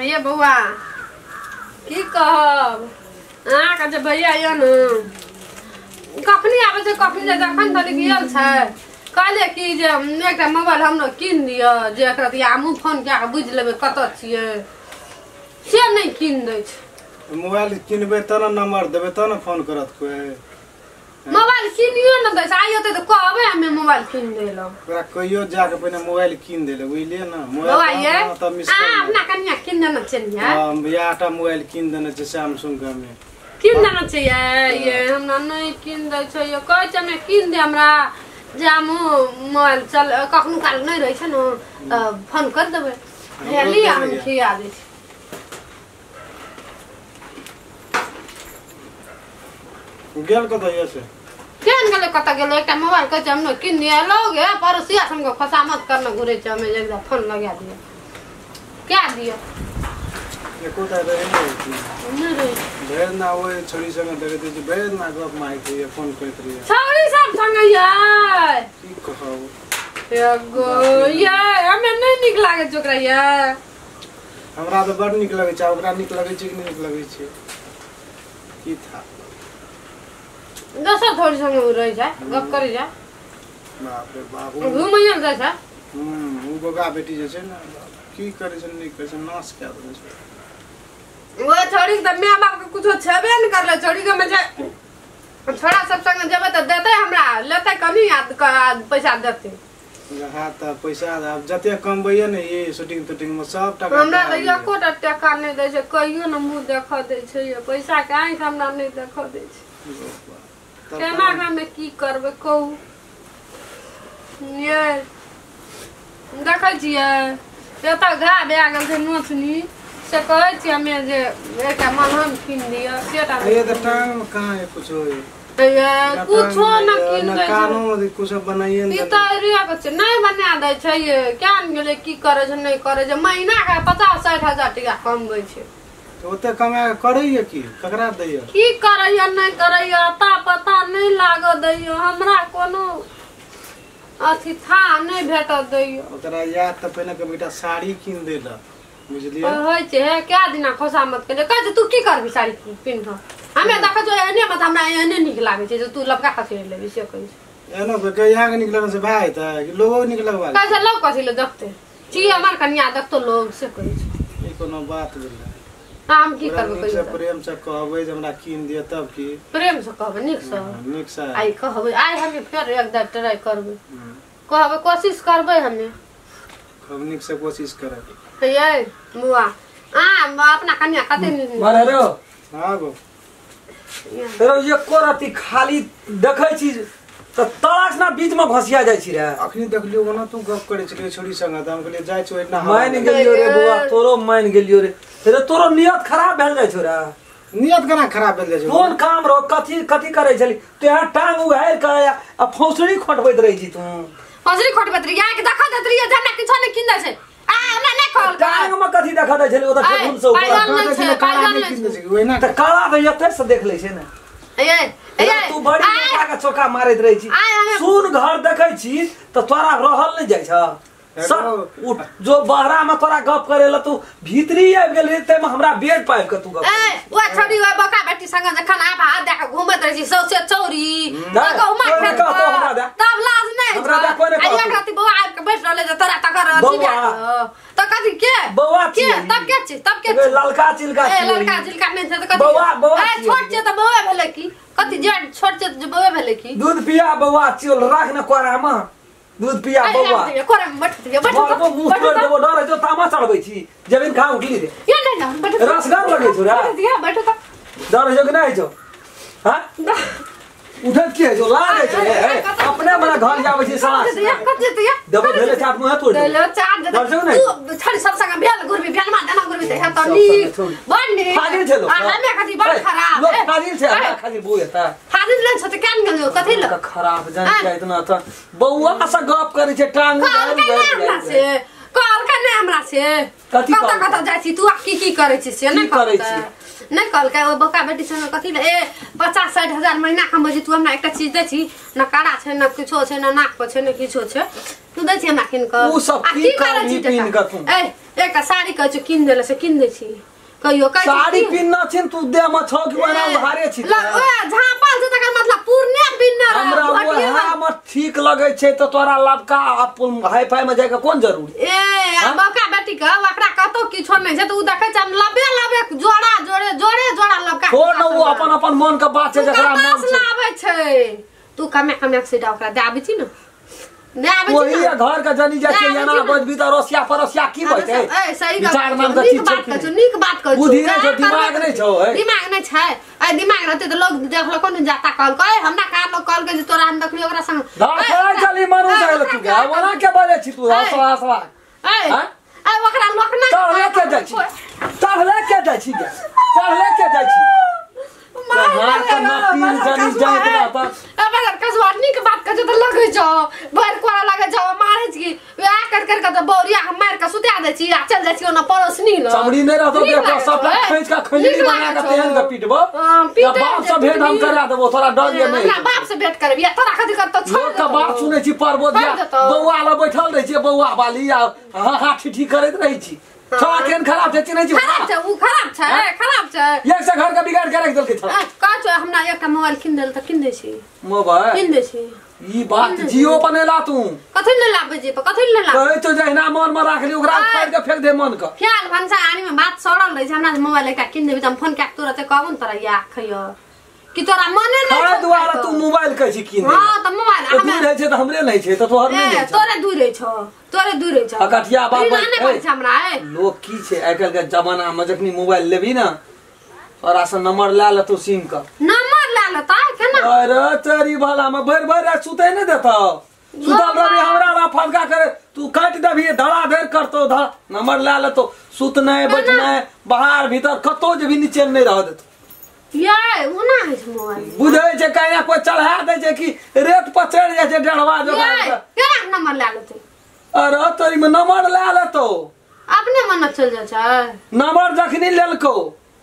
ये बउआ की कहब अहाँके जे भैया यऽ ने कखनी आबै छै कखनी जे जखन धरि गेल छै कहले कि जे एकटा मोबाइल हमरो कीन दिअ जे एकरा दिया हमहूँ फोन कए कऽ बुझि लेबै कतऽ छियै से नहि कीन दै छै। मोबाइल किनबै तब ने नंबर देबै तब ने फोन करत कोई। मोबाइल किनियो न दै छै आइयो तऽ कहबै हमे मोबाइल कीन देलहुँ ओकरा कहियो जाके पहिने मोबाइल कीन देले बुझलिए ना। मोबाइल ये अपना कन्या कीन देना चाहिए। हां बियाहटा मोबाइल कीन देना छै सैमसंग का में कीन देना चाहिए। ये हमरा नहीं कीन दै छै ये कहै छै हमे कीन दे हमरा जे हम मोबाइल चल कखनो काल नहीं रहै छै न त फोन कर देबै हेली हम खिया दै छी। गेल कतऽ ये से केन गेले कतऽ गेले एकटा मोबाइल कहै छै हम कीन दिया लोगे पड़ोसिया हमको खुशामत करने घुरे छै हमें एकदम फोन लगा दिया क्या दिया ये कोता रहे नहीं रे भेद ना वो छोरी संग देखे दे भेद ना गप माई के फोन करत रही छोरी सब संग ये की कहौ एगो ये हमें नहीं निक लागे छै ओकरा ये हमरा तो बड़ निक लगे छै ओकरा निक लगे छै कि नहीं निक लगे छै की था दोसर थोड़ी संग रह जाए गप करे जाए बाप रे बाबू घुमैया जाए छै उ बगा बेटी जे छै ना की करे छै नहीं करे छै नाश क्या दे छै वो छोड़ी त मैं बाप के कुछो छेबे न करले छोड़ी के में छोड़ा सब संग जेबे त देते हमरा लेते कनी याद पैसा देते हां त पैसा अब जते कमबैए ने ये शूटिंग टूटिंग में सब टका हमरा त एको टका नहीं दै छै कहियो न मुंह देख दै छै ये पैसा के आंख हमरा नहीं देख दै छै केना हमे की करबै कहू ये देखै छियै एतऽ घा भए गेल छै नोचनी से कहै छी हमे जे एकटा मलहम कीन दिअ सेटा ये त टांग में कहां है कुछ होय कुछो न कीन दै छै कानो में कुछ बनाइए ई त रिया के छै नहीं बना दै छै ये क्या न गेले की करे छै नहीं करे छै महीना के 50-60 हजार टका कमबै छै तो ओते कमा करैय की ककरा दैय की करैय नहीं करैय ता पता नहीं लाग दैय हमरा कोनो अथी था नहीं भेट दैय ओकरा या त पहले के बेटा साड़ी कीन देला बुझलिए होय छै क्या दिना खुशामत के कह तू की करबी साड़ी पिन्ह हमें देख जो एने मत हमरा एने निक लागे छै जे तू लबका कथि लेबी से कहै छै एनो के यहाँ के निकलने से भाई त लोगो निक लगवा कैसे लोग कथि ले देखते छी हमर कन्या देखतो लोग से कहै छै ई कोनो बात भेलै हम की करबै कहियो प्रेम से कहबै जे हमरा कीन दिय तब की प्रेम से कहबै निक से आई कहबै आई हमें फेर एक बार ट्राई करबै कहबै कोशिश करबै हमें हम निक से कोशिश करब ये बुआ अपना कन्या कते मारे रो हां गो रो ये कोरती खाली देखै छी त तलाश ना बीच में घसिया जाय छी रे अखनी देखलियो ओना तू गप करे छलियो छोरी संग त हम कहलिए जाय छ एना मान गेलियो रे बुआ तोरो मान गेलियो रे तोरो नियत खराब भेल जाय छ रे नियत केना खराब भेल जाय छ कोन काम रो कथि करे छली ते टांग उघार के आ फौसड़ी खटबैत रही छी तू फौसड़ी खटबैत रही या के देखा देत रही जन्ना किछो नहीं किन दै छै हमरा नहीं कहल टांग में कथि देखा दै छली ओ त टेबुल से ऊपर त काला त एते से देख लै छै ने तू बड़ी मोटा के चोका मारैत रही छी सुन घर देखै छी त तोरा रहल नहीं जाय छ सब जो बहरा में तोरा गप करेला तू भीतरी आबि गेल रे ते में हमरा बेड पाइब के तू गप ओ छोड़ी ओ बका बेटी संग जखन आ भात दे के घुमैत रही सौसे चौरी गहुमा खेत तब लाज नहीं आ एक राती बौआ आबि के बैठ रहले जे तोरा तकर अथी त कथि के बौआ के तब के ललका चिलका ललका चिलका नहीं छै त कथि बौआ छोट छै त बौआ भेले की कथि जे छोट छै त बौआ भेले की दूध पिया बौआ चिल राख न कोरा में दूध पिया बौआ कोरा में बैठ मुंह तोड़ देबो डर जो तामा चढ़बै छी जमीन खा उठली रे ये नहीं बैठ रसगार लगे छ रे बैठ त डर जो नहीं छो हां उठत के जो लागे छै अपने बड़ा घर जाबै छी साला कथि त दबो भेले चाट मुंह तोड़ देलो चाट दे तू छड़ी सब संग भेल गुरबी भेल मा देना गुरबी त तली बन्नी फाजिल छ लो हमे कथि बड़ खराब लो फाजिल छ खाली बोएता फाजिल नहीं छ त केन गेलो कथि ल खराब जान के इतना त बौआ से गप करे छै टांग से कॉल करने हमरा से कत जाइ छी तू की करै छी से नहीं करै छी नहीं कल के बका बेटी संग कथि ले 50-60 हजार महीना कमाइ छी तू हमरा एकटा चीज दे छी न काड़ा छै न किछो छै न नाक पर छै न किछो छै तू दे छी हमरा किन क ऊ सब की करै छी पिन क तू एक साड़ी कहै छी किन देले से किन दे छी कहियो कहै साड़ी पिनना छिन तू दे म छौ कि बना हारे छी झापा से तकर मतलब पूर्णिया पिनना हमरा वहा म ठीक लगे छै त तोरा लबका हाई फाई में जाय के कोन जरूरी बका बेटी के ओकरा कतो किछो नै छै त उ देखै छै हम लबे जोड़ा लबका हो न उ अपन मन के बात छै जकरा मन छै आबै छै तू कमे से ओकरा दे आबै छी न वही घर का जनी जाय छै याना बज भीतर रसिया परसिया की बइते विचार नाम का चीज छै नीक बात कहै बुद्धि नै छै दिमाग नै छौ दिमाग नै छै दिमाग रहते त लोग देखलो कोन जाता कॉल कहे हमरा का लोग कॉल के तोरा हम देखली ओकरा संग दाखला चली मनु जाय तू के वना के बजे छी तू हसवा ओकरा लोक नै चढ़ले के जाय छी चढ़ले के जाय छी मार के नतीन जनी जाय त अगर कसवाटनी के बात करे त लगे छ भर कोरा लगे छ मारे छी वे कर के त बोरिया हम मार के सुता दे छी आ चल जाय छी ओना परोसनी ल चमड़ी नै रहतो के सब खैच का खंजरी बना के तेहन के पीटबो बाप से भेंट हम करा देबो तोरा डर ये नै बाप से भेंट करबिया तोरा कथि करतो छ लोग का बात सुनै छी परबो दिया बौआ ल बैठल रहै छी बौआ वाली हा ठिठी करैत रहै छी छोरा केन खराब छै चिनै छी खराब छै उ खराब छै एक से घर का बिगाड़ के रख देलकै छोरा का छ हमरा एकटा मोबाइल किन देल त किन दै छी मोबाइल किन दै छी ई बात जियो बनेला तू कथि न लाबे जी कथि न लाबे कहै तो जहिना मन में राख ली ओकरा फाड़ के फेंक दे मन का ख्याल भनसा आनी में बात सड़ल रही छै हमरा मोबाइल एकटा किन देबे त हम फोन के तुरंत कहबो न तोरा या खइयो कि तोरा मने नै छै दुआरा तू मोबाइल कहै छी किन हां त मोबाइल हमें रहै छै त हमरे नै छै त तोहर नै छै तोरे दूर रहै छ अकटिया बाप नै पड़ छै हमरा लोग की छै आइकाल के जमाना में जखनी मोबाइल लेबी ना तोरा से नंबर ला ल तू सिम का नंबर ला ल त केना अरे तेरी भला में भर सुते नै देतो सुतल रही हमरा ला फंका करे तू काट देबी धड़ा धेर करतो नंबर ला ल तो सुतनै बैठनै बाहर भीतर कतो जे भी नीचे नै रह देतो ये ओना है मोबाइल बुझै छै कहिया कोई चढ़ा दे छै कि रेत पर चढ़ जाय छै डढ़वा जोगा केना नंबर ला लेते अरे तोरी में नंबर ला लेतो अपने मन चल जाय छै नंबर जखनी लेलको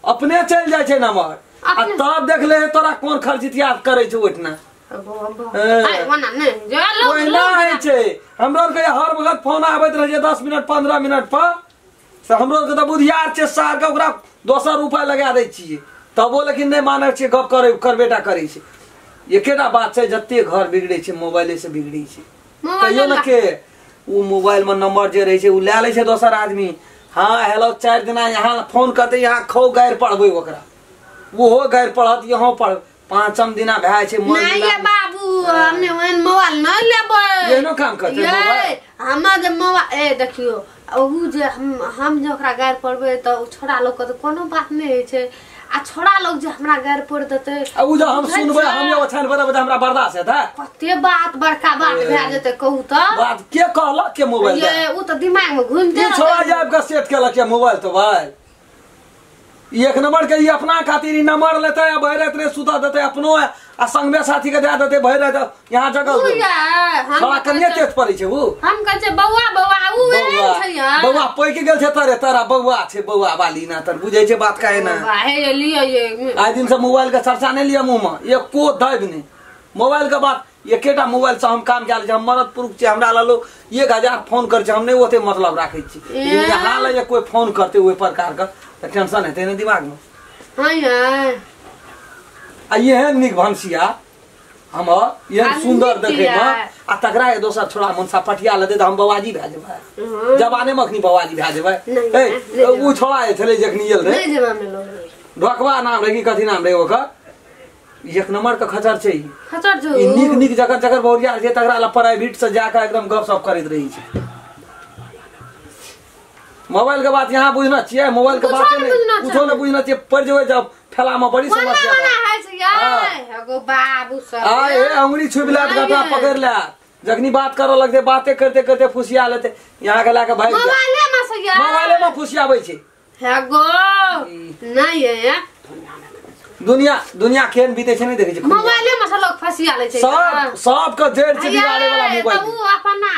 अपने चल जाय छै नंबर आ तब देख ले तोरा कोन खर्चितिया करे छै ओठना ओना नै जे लोग ओना है छै हमरो के हर वक्त फोन आबैत रहे 10 मिनट 15 मिनट पर से हमरो के त बुधियार छै सार के ओकरा 200 रुपया लगा दै छियै तबो लेकिन नहीं माने छे गप कर बेटा करै छे एकेटा बात छै जत्ते घर बिगड़े छे मोबाइले से बिगड़ी छे कहियो न के उ मोबाइल में नंबर जे रहे छे उ ले ले छे दोसर आदमी हां हेलो 4 दिन यहां फोन करते यहां खौ गायर पढ़बै ओकरा वो हो गायर पढ़त यहां पढ़ पांचम दिना भाई छे मन नहीं ये बाबू हमने वन मोबाइल न लेबै येनो काम करते मोबाइल हमरा जे मोबाइल देखियो उ जे हम जे ओकरा गायर पढ़बै त उ छोड़ा लोग के कोनो बात नहीं है छे आ छोड़ा लोग जे हमरा गायर पढ़ देते अब उ जो हम सुनबै हम ये ओछान बड़ा हमरा बर्दाश्त है त कते बात बड़का बात भै जेते कहू त बात के कहला के मोबाइल ये उ त दिमाग में घुम दे छोड़ा जाब के सेट केला के मोबाइल तो भाई एक नंबर के अपना खातिर नंबर लेते भर रात रे सुता देते अपनो आ संग में साथी के दे देते भर रात यहां जगह छोड़ा कन्या तेज पड़ी छे उ हम कह छे बौआ उ एहन छै यार बौआ पैक गेल छे तारा बौआ छे बौआ वाली ना तर बुझै छे बात काहे ना हे लियो ये आज दिन से मोबाइल का चर्चा नहीं लिया मुंह में एको दब नहीं मोबाइल का बात एकेटा मोबाइल से हम काम कैल हम मरद पुरुष छे हमरा लो 1000 फोन कर छे हम नहीं ओते मतलब राखै छी यहां ले कोई फोन करते ओइ प्रकार का टेंशन है तेने दिमाग में हां यार आ ये है निक भंसिया हम ये सुंदर देखे में आ तकरा ए दोसर छोड़ा मनसा पटिया ले दे हम बवाजी भै जेबै जवाने में अखनी बवाजी भै जेबै ए उ छोड़ा है छले जखनी येल रे नहीं जवान में लोग ढोकवा नाम रे की कथि नाम रे ओकर एक नंबर का खचर छै खचर जो ई निक जकर बोरिया जे तकरा ला प्राइवेट से जाकर एकदम गप सप करैत रही छै मोबाइल के बात यहाँ बुझना चाहिए मोबाइल के बात नहीं कुछो न बुझना चाहिए पड़ जावे जब ठेला में बड़ी समस्या है यार एगो बाबू सब आ ए अंगुली छुबला गटा पकड़ ला जखनी बात करो लगते बातें करते करते फुसिया लेते यहाँ के लाके भाई मोबाइले में फुसियाबै छै एगो नहीं है दुनिया केहन बीते छै नहीं देखे छै मोबाइले में सब लोग फसिया ले छै सब का जेड़ छै बिगाड़े वाला मोबाइल उ अपना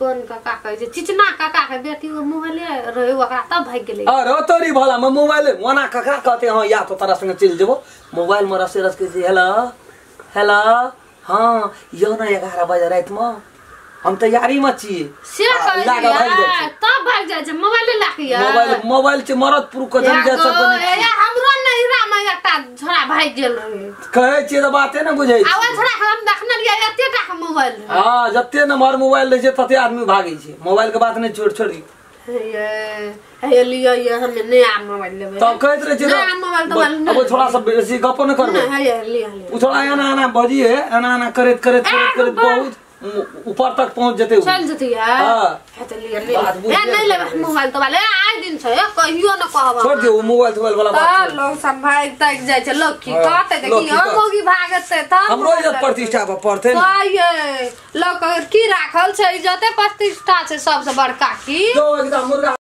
कौन काका कहे जे चिचना काका के बेटी वो मोबाइल रहे ओकरा तब भाग गेलै। अरे तोरी भला में मोबाइल वना ककरा कहते हां या तो तारा संग चल जेबो मोबाइल में रस के हेलो हेलो हां यो ना 11 बजे रात में हम तैयारी में छी से कह तब भाग जाय छै मोबाइल लाके या मोबाइल से मरद पुरु को जम जा सब या हमरो नैरा में एकटा छोरा भाग गेल रहे कहे छी त बाते न बुझै छी आवा छोरा हम देखने लिया एते टा के मोबाइल हां जत्ते नंबर मोबाइल लै छै तते आदमी भागै छै मोबाइल के बात नै छोड़ी ये लियो ये हम नया मोबाइल लेबै तब कहत रहे छी नया मोबाइल तो अब थोड़ा सा बेसी गप न करबे है लिया उ थोड़ा आना बजी है आना करत बहुत ऊपर तक पहुंच जते चल जते हां त लिया या नहीं लेबै मोबाइल तो वाले आइ दिन छै कहियो न कहब छोड़ दियो मोबाइल वाला बात लोग सब भाग तक जाय छै लोग की कहते देखी हम मोगी भागते त हमरो इज्जत प्रतिष्ठा पर पड़ते न ये लोग की राखल छै इज्जत प्रतिष्ठा छै सबसे बड़का की जो एकदम मुर्गा